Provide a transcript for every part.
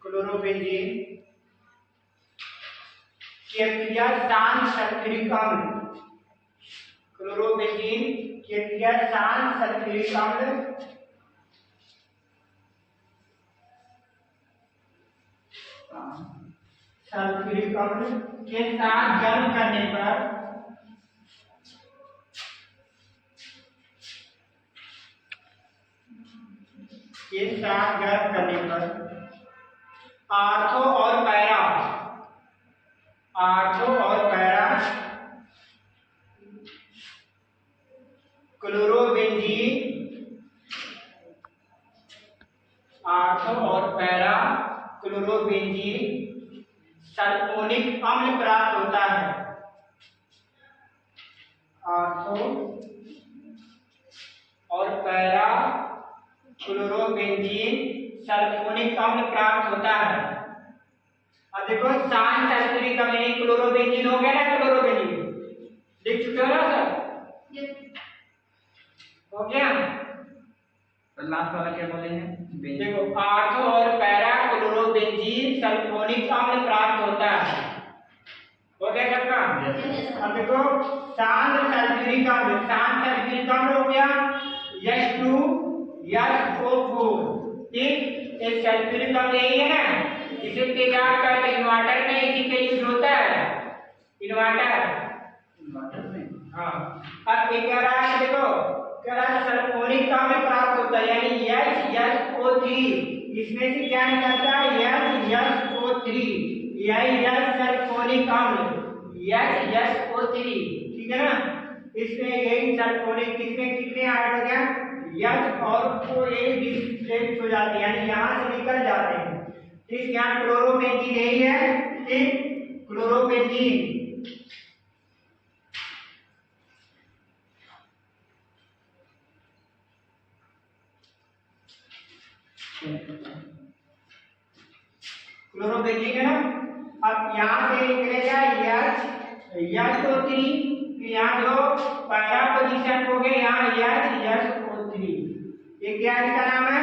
Chlorobenzene की अभिक्रिया शांत सल्फ्यूरिक अम्ल, क्लोरोबेंजीन की अभिक्रिया शांत सल्फ्यूरिक अम्ल सल्फ्यूरिक अम्ल के साथ गर्म करने पर आर्थो और पैरा क्लोरोबेंजीन सल्फोनिक अम्ल प्राप्त होता है। आर्थो और पैरा क्लोरोबेंजीन सल्फोनिक अम्ल प्राप्त होता है। अब देखो शांत सल्फ्यूरिक अम्ल यानी क्लोरोबेंजीन हो गया ना, क्लोरोबेंजीन लिख चुके हो ना सर? हो गया। तो लास्ट वाला क्या बोले हैं? देखो आर्थो और पैरा क्लोरोबेंजीन सल्फोनिक अम्ल प्राप्त होता है। हो गया सबका? अब देखो शांत सल्फ्यूरिक अम्ल हो गया H2SO4, ठीक। ये सल्फ्यूरिक अम्ल यही है ना, इसे तेजाब का इन्वर्टर में इसी के यूज होता है, इन्वर्टर में। हाँ, अब एक कह रहा है, देखो कह रहा है सल्फोनिक अम्ल प्राप्त होता है यानी HSO3, इसमें से क्या निकलता है? HSO3, यही सल्फोनिक अम्ल HSO3, ठीक है ना। इसमें यही सल्फोनिक, इसमें कितने ऐड हो गया? H और O एक डिस्प्लेस हो जाते हैं यानी यहाँ से निकल जाते हैं, ठीक। यहाँ क्लोरोबेंजीन यही है, ठीक, क्लोरोबेंजीन है ना। अब यहाँ से निकलेगा HSO3, यहाँ जो पहला पोजीशन हो गया यहाँ HSO3, ये क्या इसका नाम है?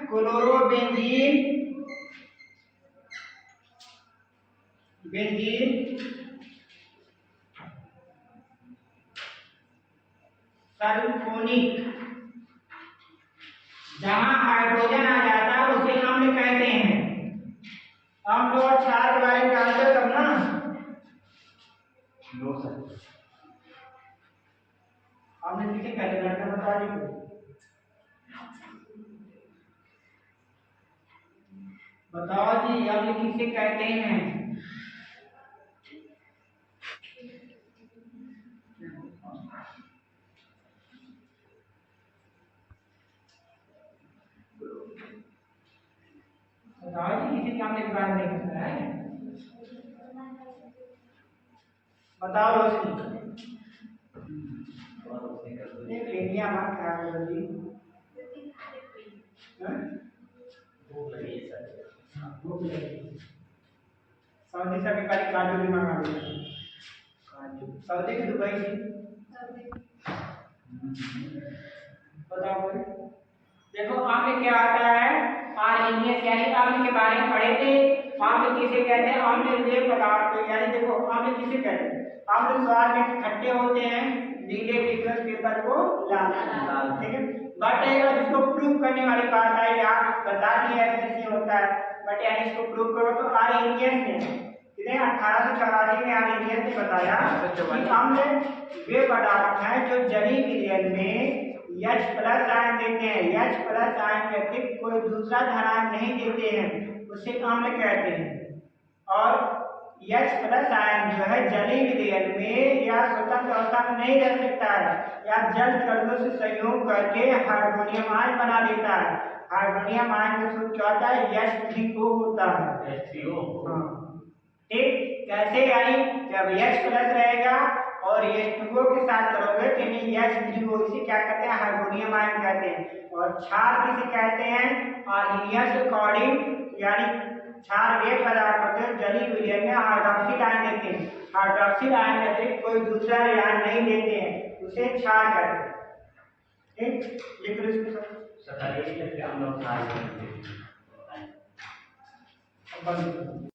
Chlorobenzene sulphonic. जहां हाइड्रोजन आ जाता है उसे अम्ल कहते हैं। अम्ल और क्षार के बारे में जानते हो तब ना? No sir. अम्ल किसे कहते हैं? लड़का बता दीजिए, बताओ जी, अम्ल किसे कहते हैं? बताओ जी, किसी काम के बारे में पता है? बताओ रोशनी। एक लेनिया मत खा लो जी। भूख लगी है सर। भूख लगी। सऊदी से कल काजू भी मंगा लो। काजू सऊदी की दुबई से। बताओ भाई। देखो अम्ल क्या आता है? आर्हीनियस यानी अम्ल के बारे में पढ़े थे। अम्ल किसे कहते हैं? अम्लीय पदार्थ यानी देखो अम्ल किसे कहते हैं? अम्ल स्वाद में खट्टे होते हैं, नीले लिक्विड पेपर को लाल, ठीक है। बट इसको प्रूव करने वाली बात है, आप बता दिए ऐसे होता है, बट यानी इसको प्रूव करो तो आर्हीनियस ने 1884 में आर्हीनियस ने बताया कि अम्ल वे पदार्थ हैं जो जलीय विलयन में H+ आयन देते हैं, H+ आयन के अतिरिक्त कोई दूसरा धनायन नहीं देते हैं, उसे अम्ल कहते हैं। और H+ आयन जो है जलीय विलयन में या स्वतंत्र अवस्था में नहीं रह सकता है या जल कणों से संयोग करके हाइड्रोनियम आयन बना देता है। हाइड्रोनियम आयन का सूत्र क्या होता है? H3O होता है। H3O, हाँ, ठीक। कैसे? यानी जब H+ रहेगा और H2O के साथ करोगे तो H3O, इसे क्या कहते हैं? हाइड्रोनियम आयन कहते हैं। और क्षार किसे कहते हैं? आर्हीनियस अकॉर्डिंग, यानी क्षार वे पदार्थ होते हैं जलीय विलयन में हाइड्रोक्सिल आयन देते हैं, हाइड्रोक्सिल आयन के अतिरिक्त कोई दूसरा आयन नहीं देते हैं, उसे क्षार कहते हैं, ठीक। लिख लो इसको। तथा एक हम लोग